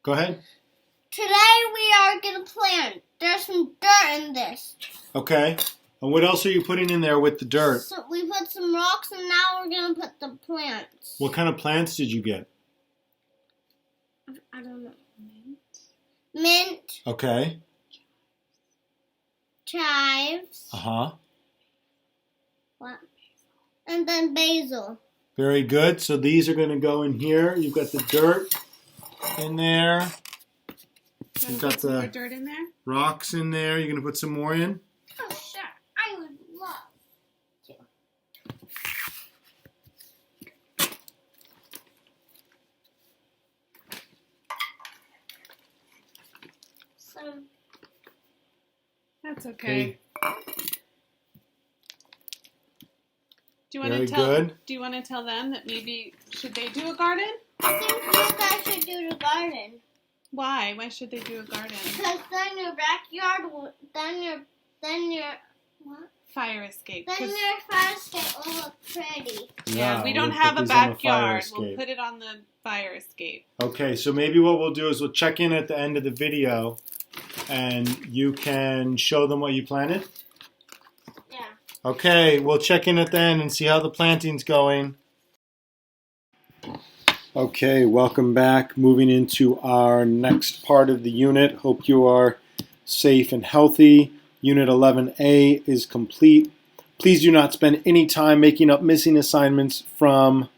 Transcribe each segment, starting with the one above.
Go ahead. Today we are going to plant. There's some dirt in this. Okay. And what else are you putting in there with the dirt? So we put some rocks and now we're going to put the plants. What kind of plants did you get? I don't know. Mint. Okay. Chives. Uh-huh. What? And then basil. Very good. So these are going to go in here. You've got the dirt in there. You've got some more the dirt in there? rocks in there. You're going to put some more in? Oh, sure. I would love to. That's okay. Do you want Very to tell? good. Do you want to tell them that maybe should they do a garden? I think you guys should do the garden. Why? Why should they do a garden? Because then your backyard will, then your what? Fire escape. Then your fire escape will look pretty. Yeah, we don't we'll have put a these on the fire backyard. We'll escape. put it on the fire escape. Okay, so maybe what we'll do is we'll check in at the end of the video and you can show them what you planted? Yeah. Okay, we'll check in at the end and see how the planting's going. Okay, welcome back. Moving into our next part of the unit. Hope you are safe and healthy. Unit 11A is complete. Please do not spend any time making up missing assignments from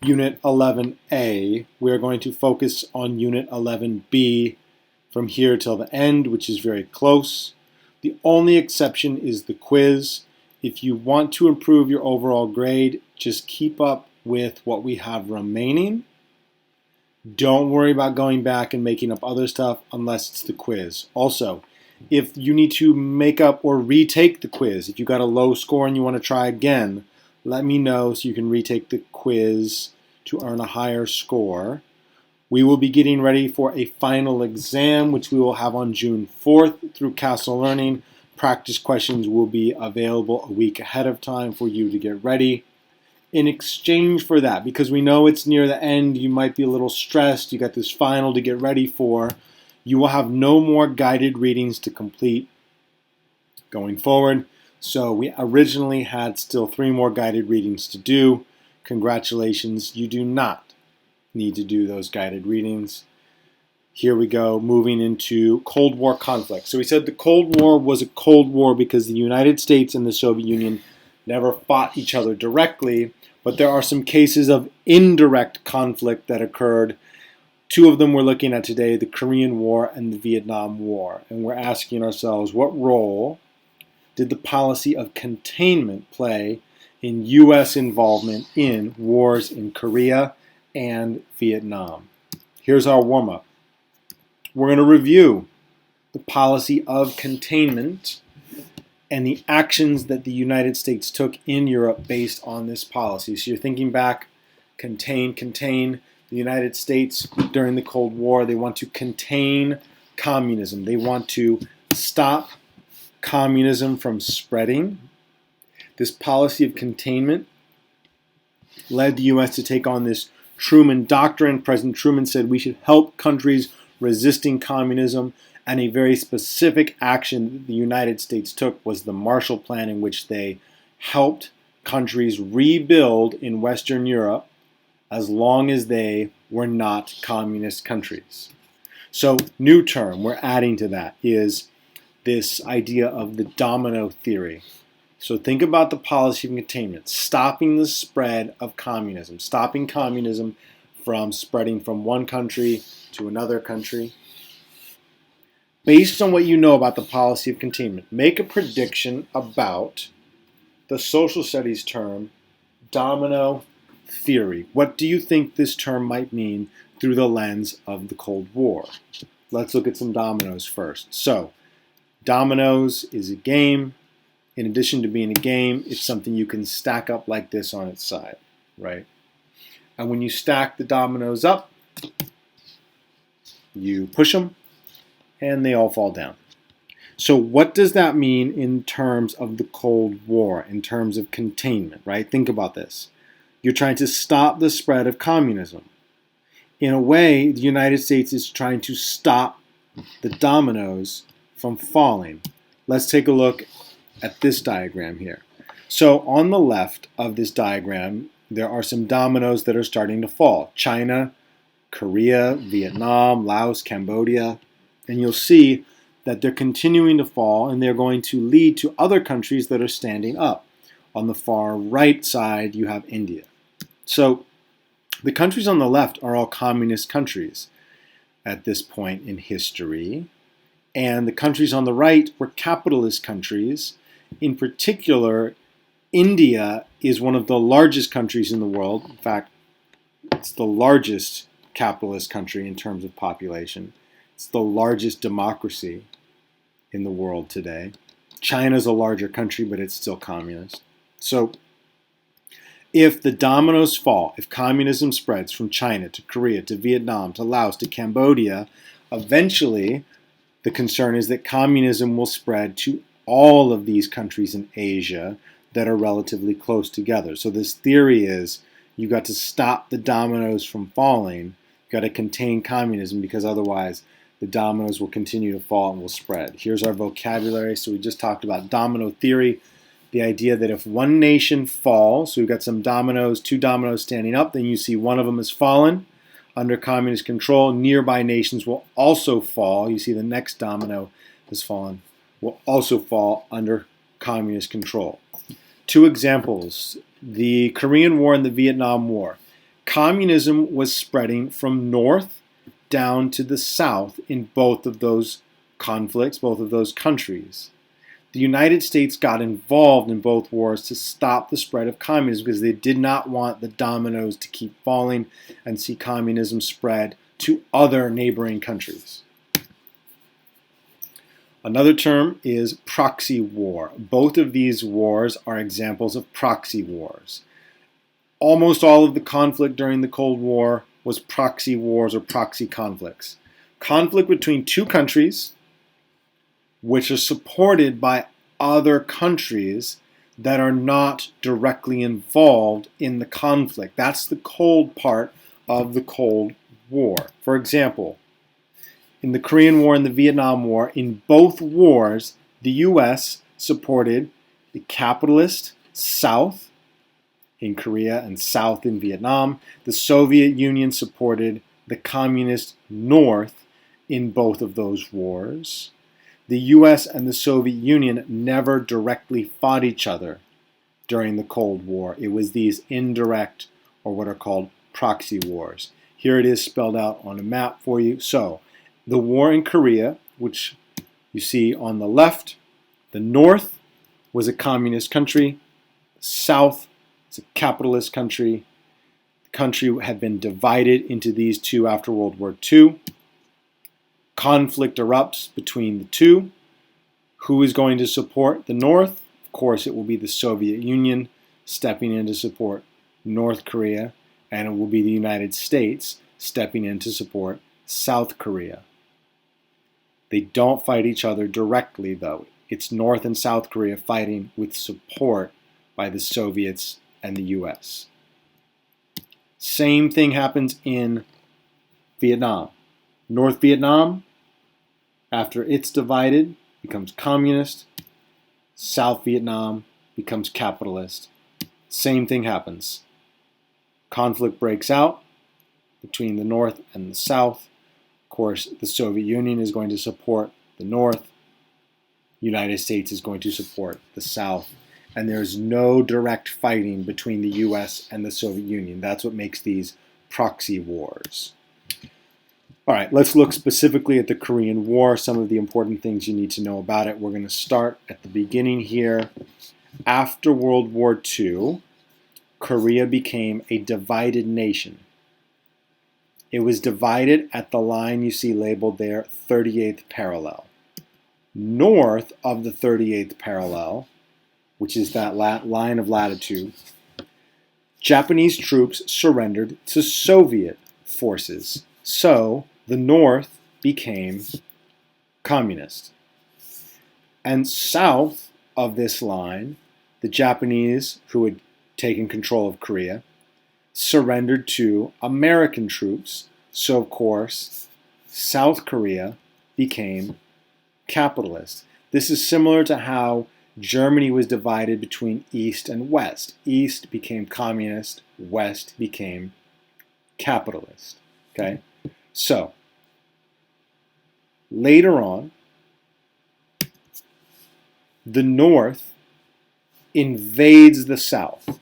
Unit 11A. We are going to focus on Unit 11B from here till the end, which is very close. The only exception is the quiz. If you want to improve your overall grade, just keep up with what we have remaining. Don't worry about going back and making up other stuff unless it's the quiz. Also, if you need to make up or retake the quiz, if you got a low score and you want to try again, let me know so you can retake the quiz to earn a higher score. We will be getting ready for a final exam, which we will have on June 4th through Castle Learning. Practice questions will be available a week ahead of time for you to get ready. In exchange for that, because we know it's near the end, you might be a little stressed, you got this final to get ready for, you will have no more guided readings to complete going forward. So we originally had still 3 more guided readings to do. Congratulations, you do not need to do those guided readings. Here we go, moving into Cold War conflict. So we said the Cold War was a Cold War because the United States and the Soviet Union never fought each other directly, but there are some cases of indirect conflict that occurred. 2 of them we're looking at today, the Korean War and the Vietnam War. And we're asking ourselves, what role did the policy of containment play in U.S. involvement in wars in Korea and Vietnam? Here's our warm-up. We're going to review the policy of containment and the actions that the United States took in Europe based on this policy. So you're thinking back, contain. The United States during the Cold War, they want to contain communism. They want to stop communism from spreading. This policy of containment led the U.S. to take on this Truman Doctrine. President Truman said we should help countries resisting communism, and a very specific action that the United States took was the Marshall Plan, in which they helped countries rebuild in Western Europe as long as they were not communist countries. So, new term we're adding to that is this idea of the domino theory. So think about the policy of containment, stopping the spread of communism, stopping communism from spreading from one country to another country. Based on what you know about the policy of containment, make a prediction about the social studies term domino theory. What do you think this term might mean through the lens of the Cold War? Let's look at some dominoes first. So, dominoes is a game. In addition to being a game, it's something you can stack up like this on its side, right? And when you stack the dominoes up, you push them, and they all fall down. So what does that mean in terms of the Cold War, in terms of containment, right? Think about this. You're trying to stop the spread of communism. in a way, the United States is trying to stop the dominoes from falling. Let's take a look at this diagram here. So on the left of this diagram, there are some dominoes that are starting to fall. China, Korea, Vietnam, Laos, Cambodia. And you'll see that they're continuing to fall, and they're going to lead to other countries that are standing up. On the far right side, you have India. So the countries on the left are all communist countries at this point in history. And the countries on the right were capitalist countries. In particular, India is one of the largest countries in the world. In fact, it's the largest capitalist country in terms of population. It's the largest democracy in the world today. China's a larger country, but it's still communist. So if the dominoes fall, if communism spreads from China to Korea to Vietnam to Laos to Cambodia, eventually the concern is that communism will spread to all of these countries in Asia that are relatively close together. So this theory is you've got to stop the dominoes from falling. You've got to contain communism because otherwise the dominoes will continue to fall and will spread. Here's our vocabulary. So we just talked about domino theory, the idea that if one nation falls, so we've got some dominoes, two dominoes standing up, then you see one of them has fallen under communist control. Nearby nations will also fall. You see the next domino has fallen, will also fall under communist control. Two examples, the Korean War and the Vietnam War. Communism was spreading from north down to the south in both of those conflicts, both of those countries. The United States got involved in both wars to stop the spread of communism because they did not want the dominoes to keep falling and see communism spread to other neighboring countries. Another term is proxy war. Both of these wars are examples of proxy wars. Almost all of the conflict during the Cold War was proxy wars or proxy conflicts. Conflict between two countries which are supported by other countries that are not directly involved in the conflict. That's the cold part of the Cold War. For example, in the Korean War and the Vietnam War, in both wars, the U.S. supported the capitalist South in Korea and South in Vietnam. The Soviet Union supported the communist North in both of those wars. The U.S. and the Soviet Union never directly fought each other during the Cold War. It was these indirect, or what are called proxy wars. Here it is spelled out on a map for you. So, the war in Korea, which you see on the left, the North was a communist country, South is a capitalist country. The country had been divided into these two after World War II. Conflict erupts between the two. Who is going to support the North? Of course, it will be the Soviet Union stepping in to support North Korea, and it will be the United States stepping in to support South Korea. They don't fight each other directly, though. It's North and South Korea fighting with support by the Soviets and the U.S. Same thing happens in Vietnam. North Vietnam, after it's divided, becomes communist. South Vietnam becomes capitalist. Same thing happens. Conflict breaks out between the North and the South. Of course, the Soviet Union is going to support the North. United States is going to support the South. And there's no direct fighting between the U.S. and the Soviet Union. That's what makes these proxy wars. All right, let's look specifically at the Korean War, some of the important things you need to know about it. We're going to start at the beginning here. After World War II, Korea became a divided nation. It was divided at the line you see labeled there, 38th parallel. North of the 38th parallel, which is that line of latitude, Japanese troops surrendered to Soviet forces. So the North became communist. And south of this line, the Japanese, who had taken control of Korea, surrendered to American troops. So, of course, South Korea became capitalist. This is similar to how Germany was divided between East and West. East became communist, West became capitalist. Okay? So, later on, the North invades the South.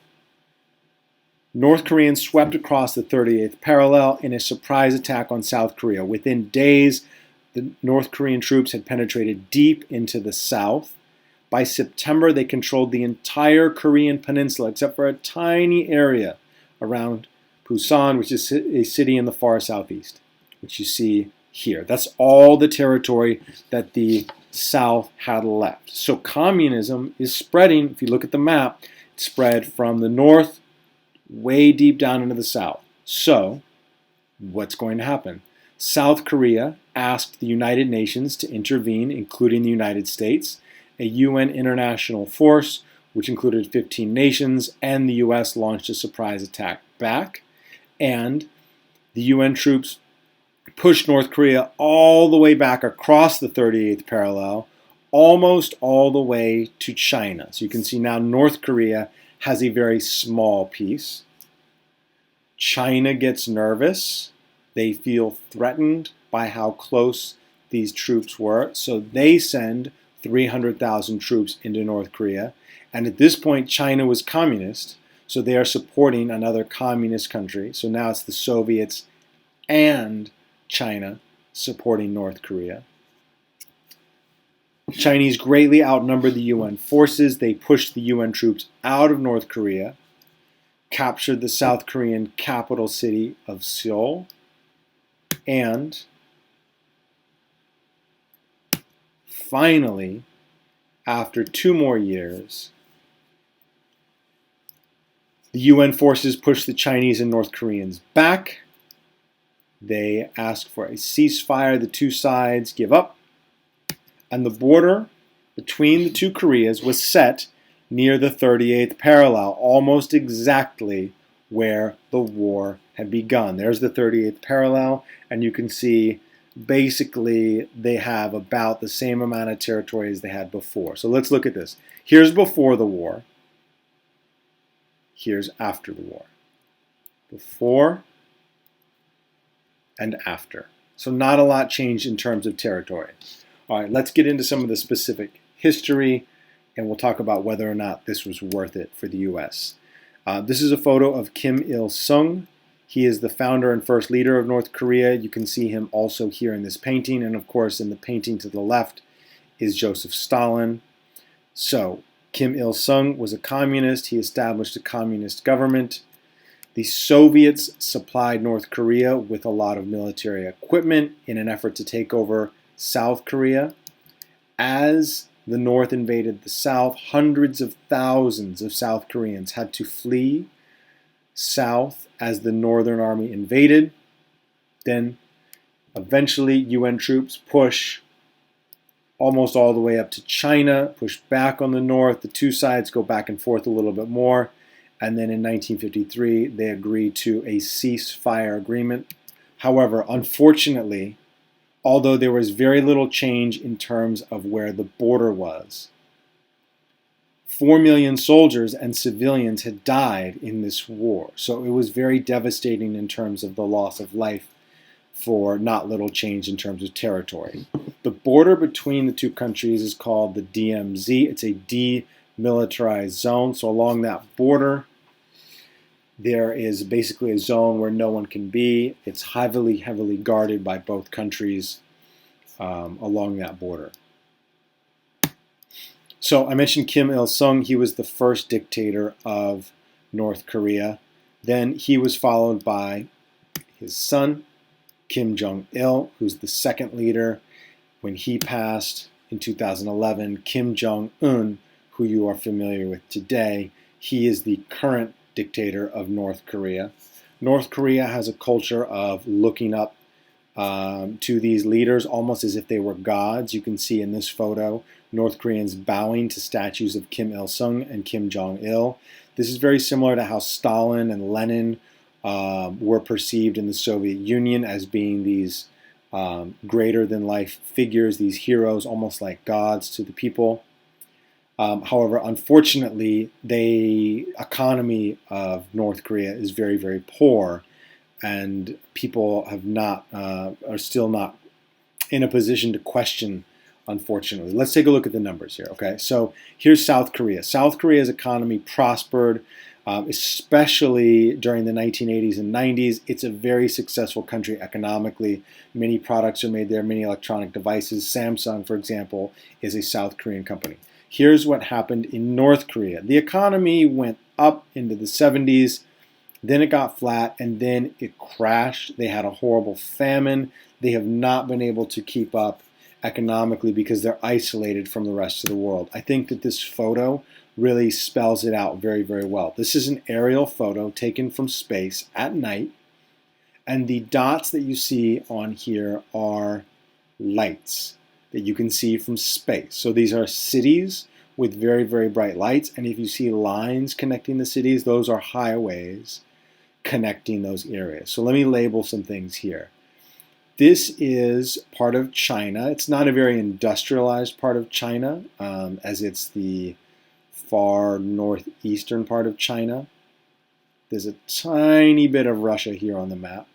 North Koreans swept across the 38th parallel in a surprise attack on South Korea. Within days, the North Korean troops had penetrated deep into the South. By September, they controlled the entire Korean peninsula except for a tiny area around Busan, which is a city in the far southeast, which you see here. That's all the territory that the South had left. So communism is spreading. If you look at the map, it spread from the north way deep down into the South. So what's going to happen? South Korea asked the United Nations to intervene, including the United States. A UN international force, which included 15 nations, and the US launched a surprise attack back. And the UN troops pushed North Korea all the way back across the 38th parallel, almost all the way to China. So you can see now North Korea has a very small piece. China gets nervous. They feel threatened by how close these troops were. So they send 300,000 troops into North Korea. And at this point, China was communist. So they are supporting another communist country. So now it's the Soviets and China supporting North Korea. Chinese greatly outnumbered the UN forces. They pushed the UN troops out of North Korea, captured the South Korean capital city of Seoul, and finally, after 2 more years, the UN forces pushed the Chinese and North Koreans back. They asked for a ceasefire. The two sides give up. And the border between the two Koreas was set near the 38th parallel, almost exactly where the war had begun. There's the 38th parallel, and you can see basically they have about the same amount of territory as they had before. So let's look at this. Here's before the war. Here's after the war. Before and after. So not a lot changed in terms of territory. All right, let's get into some of the specific history, and we'll talk about whether or not this was worth it for the U.S. This is a photo of Kim Il-sung. He is the founder and first leader of North Korea. You can see him also here in this painting, and of course in the painting to the left is Joseph Stalin. So Kim Il-sung was a communist. He established a communist government. The Soviets supplied North Korea with a lot of military equipment in an effort to take over South Korea. As the North invaded the South, hundreds of thousands of South Koreans had to flee south as the Northern Army invaded. Then eventually UN troops push almost all the way up to China, push back on the North. The two sides go back and forth a little bit more. And then in 1953, they agreed to a ceasefire agreement. However, unfortunately, although there was very little change in terms of where the border was, 4 million soldiers and civilians had died in this war. So it was very devastating in terms of the loss of life for not little change in terms of territory. The border between the two countries is called the DMZ. It's a demilitarized zone. So along that border, there is basically a zone where no one can be. It's heavily guarded by both countries along that border. So I mentioned Kim Il-sung. He was the first dictator of North Korea. Then he was followed by his son, Kim Jong-il, who's the second leader. When he passed in 2011, Kim Jong-un, who you are familiar with today, he is the current dictator of North Korea. North Korea has a culture of looking up to these leaders almost as if they were gods. You can see in this photo North Koreans bowing to statues of Kim Il-sung and Kim Jong-il. This is very similar to how Stalin and Lenin were perceived in the Soviet Union as being these greater than life figures, these heroes, almost like gods to the people. However, unfortunately, the economy of North Korea is very, very poor, and people are still not in a position to question, unfortunately. Let's take a look at the numbers here, okay? So here's South Korea. South Korea's economy prospered, especially during the 1980s and 90s. It's a very successful country economically. Many products are made there, many electronic devices. Samsung, for example, is a South Korean company. Here's what happened in North Korea. The economy went up into the 70s, then it got flat, and then it crashed. They had a horrible famine. They have not been able to keep up economically because they're isolated from the rest of the world. I think that this photo really spells it out very, very well. This is an aerial photo taken from space at night, and the dots that you see on here are lights that you can see from space. So these are cities with very, very bright lights, and if you see lines connecting the cities, those are highways connecting those areas. So let me label some things here. This is part of China. It's not a very industrialized part of China, as it's the far northeastern part of China. There's a tiny bit of Russia here on the map.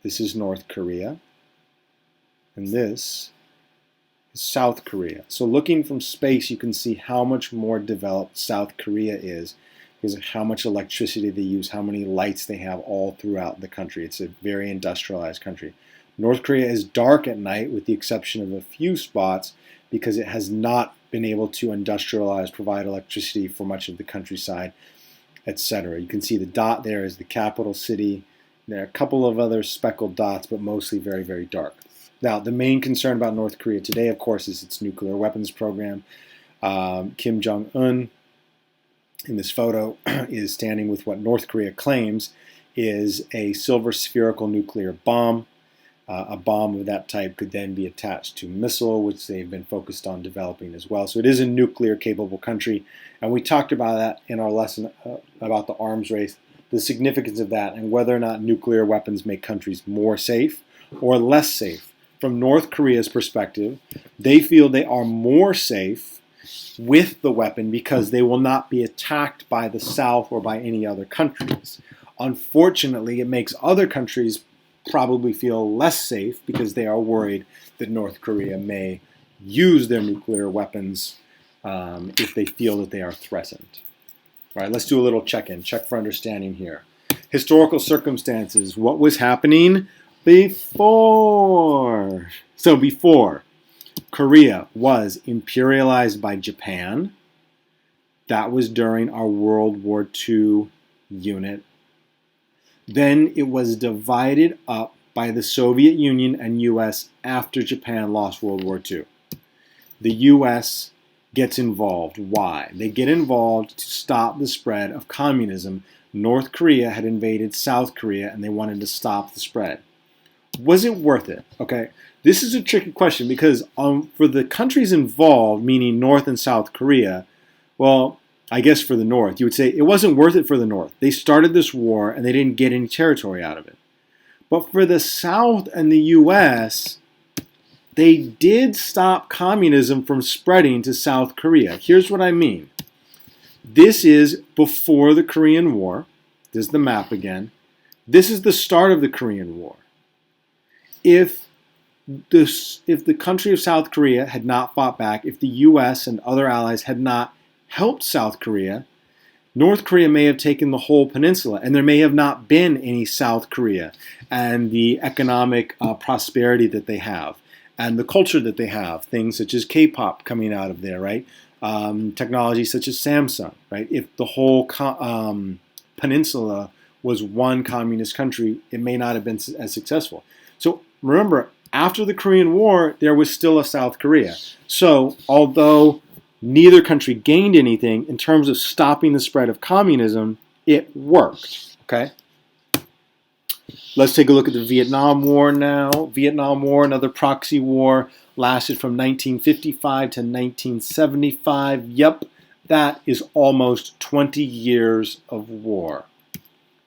This is North Korea. And this is South Korea. So looking from space, you can see how much more developed South Korea is because of how much electricity they use, how many lights they have all throughout the country. It's a very industrialized country. North Korea is dark at night with the exception of a few spots because it has not been able to industrialize, provide electricity for much of the countryside, etc. You can see the dot there is the capital city. There are a couple of other speckled dots, but mostly very, very dark. Now, the main concern about North Korea today, of course, is its nuclear weapons program. Kim Jong-un, in this photo, is standing with what North Korea claims is a silver spherical nuclear bomb. A bomb of that type could then be attached to a missile, which they've been focused on developing as well. So it is a nuclear-capable country, and we talked about that in our lesson about the arms race, the significance of that, and whether or not nuclear weapons make countries more safe or less safe. From North Korea's perspective, they feel they are more safe with the weapon because they will not be attacked by the South or by any other countries. Unfortunately, it makes other countries probably feel less safe because they are worried that North Korea may use their nuclear weapons if they feel that they are threatened. All right, let's do a little check-in, check for understanding here. Historical circumstances, what was happening before? So before, Korea was imperialized by Japan. That was during our World War II unit. Then it was divided up by the Soviet Union and U.S. after Japan lost World War II. The U.S. gets involved. Why? They get involved to stop the spread of communism. North Korea had invaded South Korea and they wanted to stop the spread. Was it worth it? Okay, this is a tricky question because for the countries involved, meaning North and South Korea, well, I guess for the North, you would say it wasn't worth it for the North. They started this war and they didn't get any territory out of it. But for the South and the U.S., they did stop communism from spreading to South Korea. Here's what I mean. This is before the Korean War. This is the map again. This is the start of the Korean War. If the country of South Korea had not fought back, if the U.S. and other allies had not helped South Korea, North Korea may have taken the whole peninsula, and there may have not been any South Korea and the economic prosperity that they have and the culture that they have, things such as K-pop coming out of there, right? Technology such as Samsung, right? If the whole peninsula was one communist country, it may not have been as successful. So remember, after the Korean War, there was still a South Korea. So although neither country gained anything in terms of stopping the spread of communism, it worked, okay? Let's take a look at the Vietnam War now. Vietnam War, another proxy war, lasted from 1955 to 1975. Yep, that is almost 20 years of war.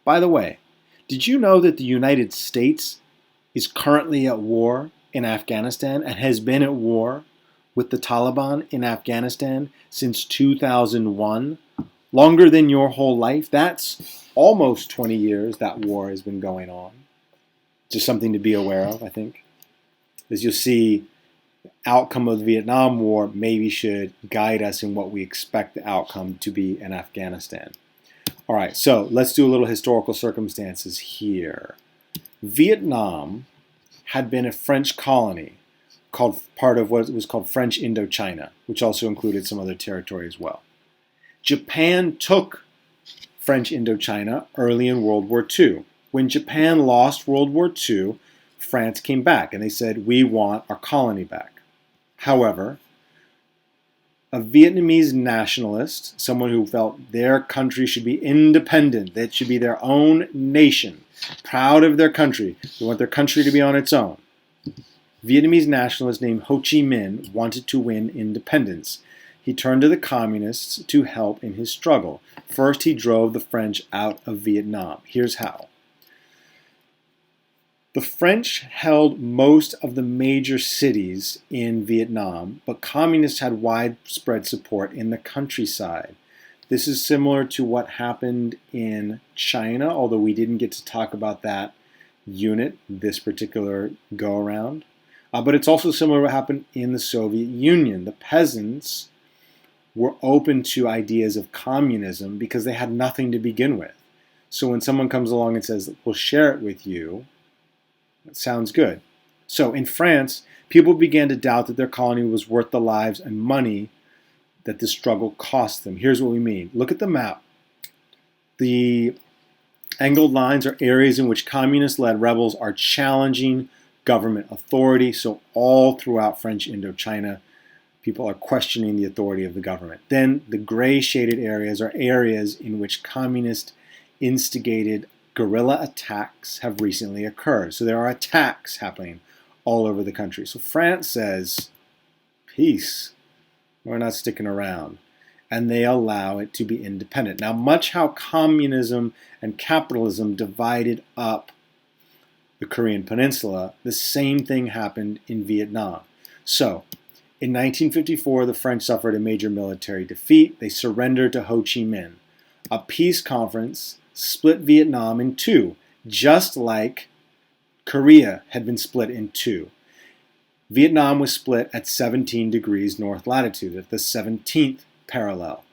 By the way, did you know that the United States is currently at war in Afghanistan and has been at war with the Taliban in Afghanistan since 2001? Longer than your whole life. That's almost 20 years that war has been going on. Just something to be aware of, I think. As you'll see, the outcome of the Vietnam War maybe should guide us in what we expect the outcome to be in Afghanistan. All right, so let's do a little historical circumstances here. Vietnam had been a French colony called part of what was called French Indochina, which also included some other territory as well. Japan took French Indochina early in World War II. When Japan lost World War II, France came back and they said, we want our colony back. However, a Vietnamese nationalist, someone who felt their country should be independent, that it should be their own nation, proud of their country, they want their country to be on its own. Vietnamese nationalist named Ho Chi Minh wanted to win independence. He turned to the communists to help in his struggle. First, he drove the French out of Vietnam. Here's how. The French held most of the major cities in Vietnam, but communists had widespread support in the countryside. This is similar to what happened in China, although we didn't get to talk about that unit this particular go-around. But it's also similar to what happened in the Soviet Union. The peasants were open to ideas of communism because they had nothing to begin with. So when someone comes along and says, we'll share it with you, that sounds good. So in France, people began to doubt that their colony was worth the lives and money that the struggle cost them. Here's what we mean. Look at the map. The angled lines are areas in which communist-led rebels are challenging government authority. So all throughout French Indochina, people are questioning the authority of the government. Then the gray shaded areas are areas in which communist instigated guerrilla attacks have recently occurred. So there are attacks happening all over the country. So France says, peace, we're not sticking around. And they allow it to be independent. Now, much how communism and capitalism divided up the Korean Peninsula, the same thing happened in Vietnam. So, in 1954, the French suffered a major military defeat. They surrendered to Ho Chi Minh. A peace conference split Vietnam in two, just like Korea had been split in two. Vietnam was split at 17 degrees north latitude, at the 17th parallel.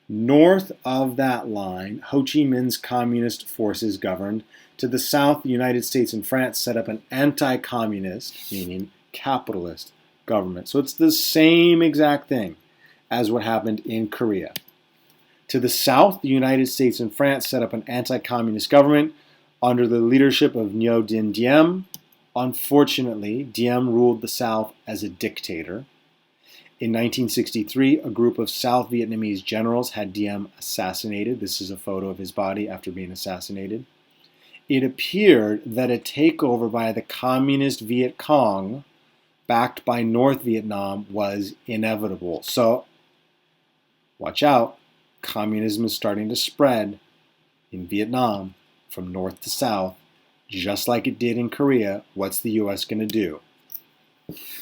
North of that line, Ho Chi Minh's communist forces governed. To the south, the United States and France set up an anti-communist, meaning capitalist, government. So it's the same exact thing as what happened in Korea. To the south, the United States and France set up an anti-communist government under the leadership of Ngo Dinh Diem. Unfortunately, Diem ruled the South as a dictator. In 1963, a group of South Vietnamese generals had Diem assassinated. This is a photo of his body after being assassinated. It appeared that a takeover by the communist Viet Cong, backed by North Vietnam, was inevitable. So, watch out. Communism is starting to spread in Vietnam from north to south, just like it did in Korea. What's the U.S. going to do?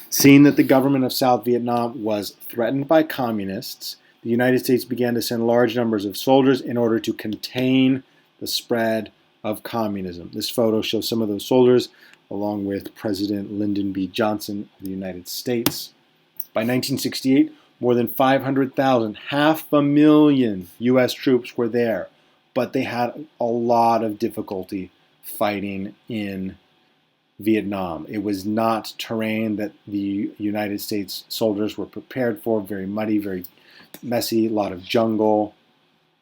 Seeing that the government of South Vietnam was threatened by communists, the United States began to send large numbers of soldiers in order to contain the spread of communism. This photo shows some of those soldiers along with President Lyndon B. Johnson of the United States. By 1968, more than 500,000, 500,000 U.S. troops were there, but they had a lot of difficulty fighting in Vietnam. It was not terrain that the United States soldiers were prepared for, very muddy, very messy, a lot of jungle,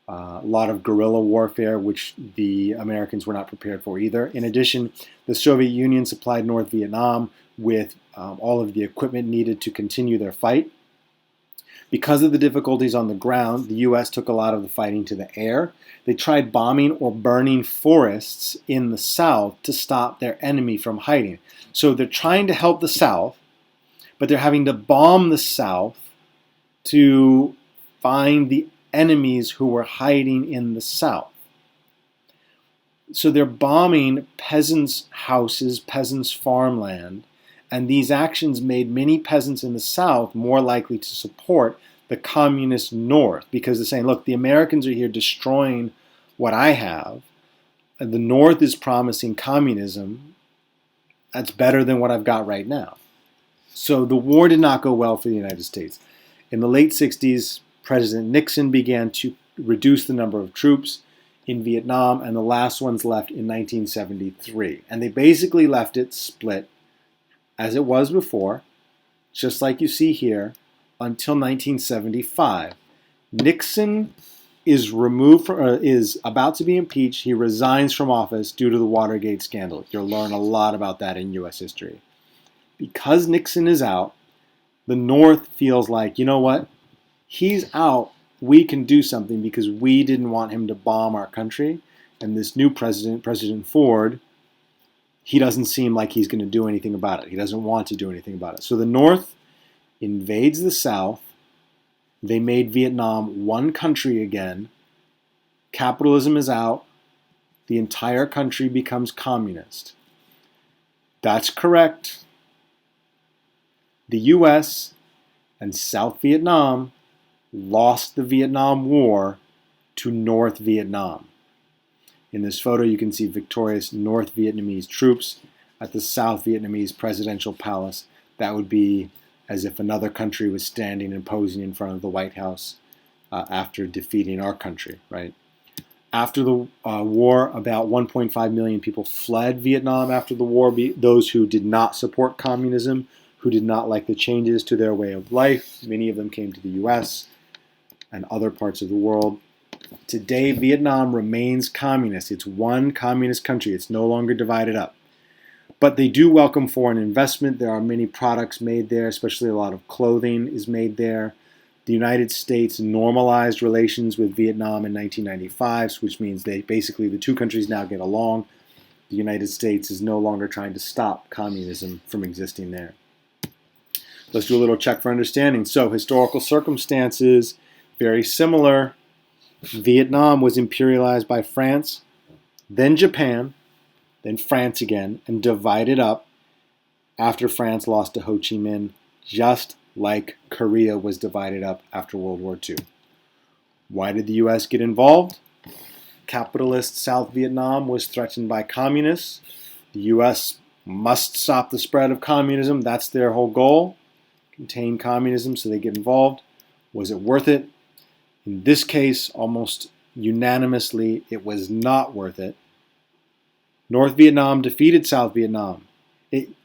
a lot of guerrilla warfare, which the Americans were not prepared for either. In addition, the Soviet Union supplied North Vietnam with all of the equipment needed to continue their fight. Because of the difficulties on the ground, the U.S. took a lot of the fighting to the air. They tried bombing or burning forests in the South to stop their enemy from hiding. So they're trying to help the South, but they're having to bomb the South to find the enemies who were hiding in the South. So they're bombing peasants' houses, peasants' farmland, and these actions made many peasants in the South more likely to support the communist North because they're saying, look, the Americans are here destroying what I have, and the North is promising communism. That's better than what I've got right now. So the war did not go well for the United States. In the late 60s, President Nixon began to reduce the number of troops in Vietnam, and the last ones left in 1973. And they basically left it split as it was before, just like you see here, until 1975. Nixon is is about to be impeached. He resigns from office due to the Watergate scandal. You'll learn a lot about that in U.S. history. Because Nixon is out, the North feels like, you know what? He's out. We can do something because we didn't want him to bomb our country. And this new president, President Ford, he doesn't seem like he's going to do anything about it. He doesn't want to do anything about it. So the North invades the South. They made Vietnam one country again. Capitalism is out. The entire country becomes communist. That's correct. The U.S. and South Vietnam lost the Vietnam War to North Vietnam. In this photo, you can see victorious North Vietnamese troops at the South Vietnamese presidential palace. That would be as if another country was standing and posing in front of the White House after defeating our country, right? After the war, about 1.5 million people fled Vietnam after the war. Those who did not support communism, who did not like the changes to their way of life. Many of them came to the U.S. and other parts of the world. Today, Vietnam remains communist. It's one communist country. It's no longer divided up. But they do welcome foreign investment. There are many products made there, especially a lot of clothing is made there. The United States normalized relations with Vietnam in 1995, which means the two countries now get along. The United States is no longer trying to stop communism from existing there. Let's do a little check for understanding. So, historical circumstances, very similar. Vietnam was imperialized by France, then Japan, then France again, and divided up after France lost to Ho Chi Minh, just like Korea was divided up after World War II. Why did the U.S. get involved? Capitalist South Vietnam was threatened by communists. The U.S. must stop the spread of communism. That's their whole goal. Contain communism, so they get involved. Was it worth it? In this case, almost unanimously, it was not worth it. North Vietnam defeated South Vietnam.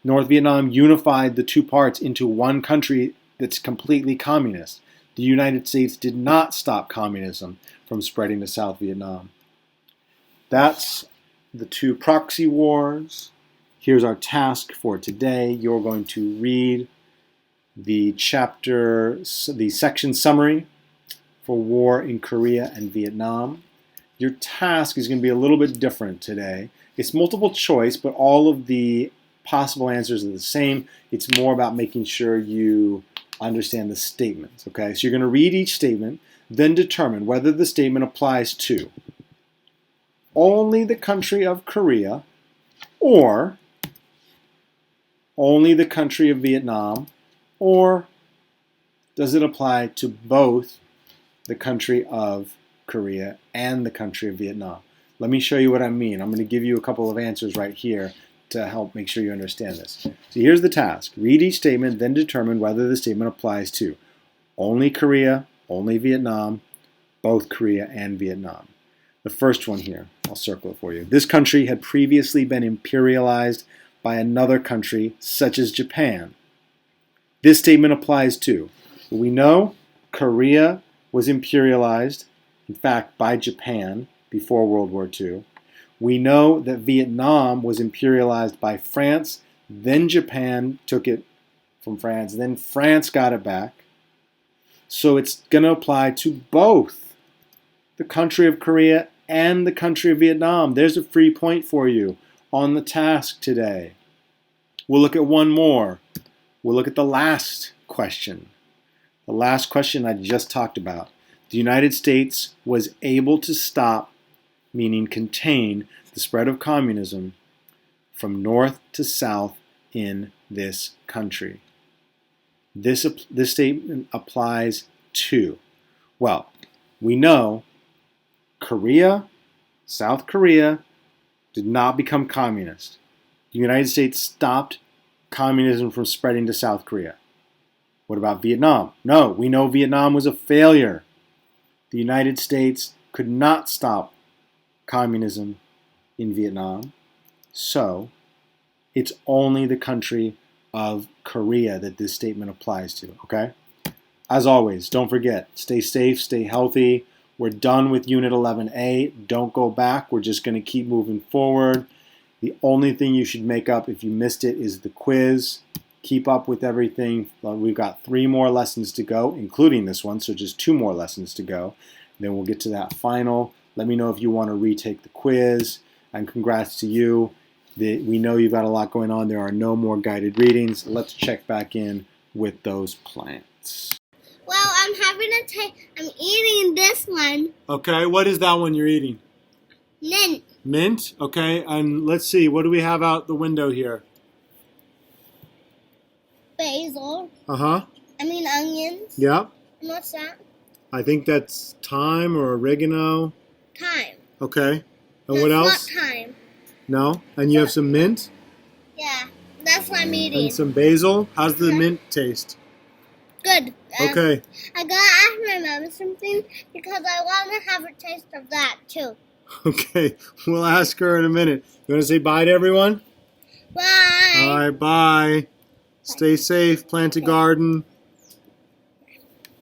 North Vietnam unified the two parts into one country that's completely communist. The United States did not stop communism from spreading to South Vietnam. That's the two proxy wars. Here's our task for today. You're going to read the section summary for war in Korea and Vietnam. Your task is going to be a little bit different today. It's multiple choice, but all of the possible answers are the same. It's more about making sure you understand the statements, okay? So you're going to read each statement, then determine whether the statement applies to only the country of Korea or only the country of Vietnam, or does it apply to both the country of Korea and the country of Vietnam? Let me show you what I mean. I'm going to give you a couple of answers right here to help make sure you understand this. So here's the task. Read each statement, then determine whether the statement applies to only Korea, only Vietnam, both Korea and Vietnam. The first one here, I'll circle it for you. This country had previously been imperialized by another country, such as Japan. This statement applies to, we know Korea was imperialized, in fact, by Japan before World War II. We know that Vietnam was imperialized by France, then Japan took it from France, then France got it back. So it's going to apply to both the country of Korea and the country of Vietnam. There's a free point for you on the task today. We'll look at one more. We'll look at the last question. The last question I just talked about. The United States was able to stop, meaning contain, the the spread of communism from north to south in this country. This statement applies to, well, we know Korea, South Korea did not become communist. The United States stopped communism from spreading to South Korea. What about Vietnam? No, we know Vietnam was a failure. The United States could not stop communism in Vietnam, so it's only the country of Korea that this statement applies to, okay? As always, don't forget, stay safe, stay healthy. We're done with Unit 11A. Don't go back. We're just going to keep moving forward. The only thing you should make up if you missed it is the quiz. Keep up with everything. We've got 3 more lessons to go, including this one, so just 2 more lessons to go. Then we'll get to that final. Let me know if you want to retake the quiz, and congrats to you. We know you've got a lot going on. There are no more guided readings. Let's check back in with those plants. Well, I'm eating this one. Okay, what is that one you're eating? Mint. Mint? Okay, and let's see. What do we have out the window here? Basil. Uh-huh. Onions. Yep. And what's that? I think that's thyme or oregano. Thyme. Okay. And No, what it's else? not thyme. No? And you have some mint? Yeah, that's what I'm eating. And some basil? How's the mint taste? Good. Okay. I gotta ask my mom something because I want to have a taste of that too. Okay. We'll ask her in a minute. You want to say bye to everyone? Bye. All right, bye. Stay safe. Plant a garden.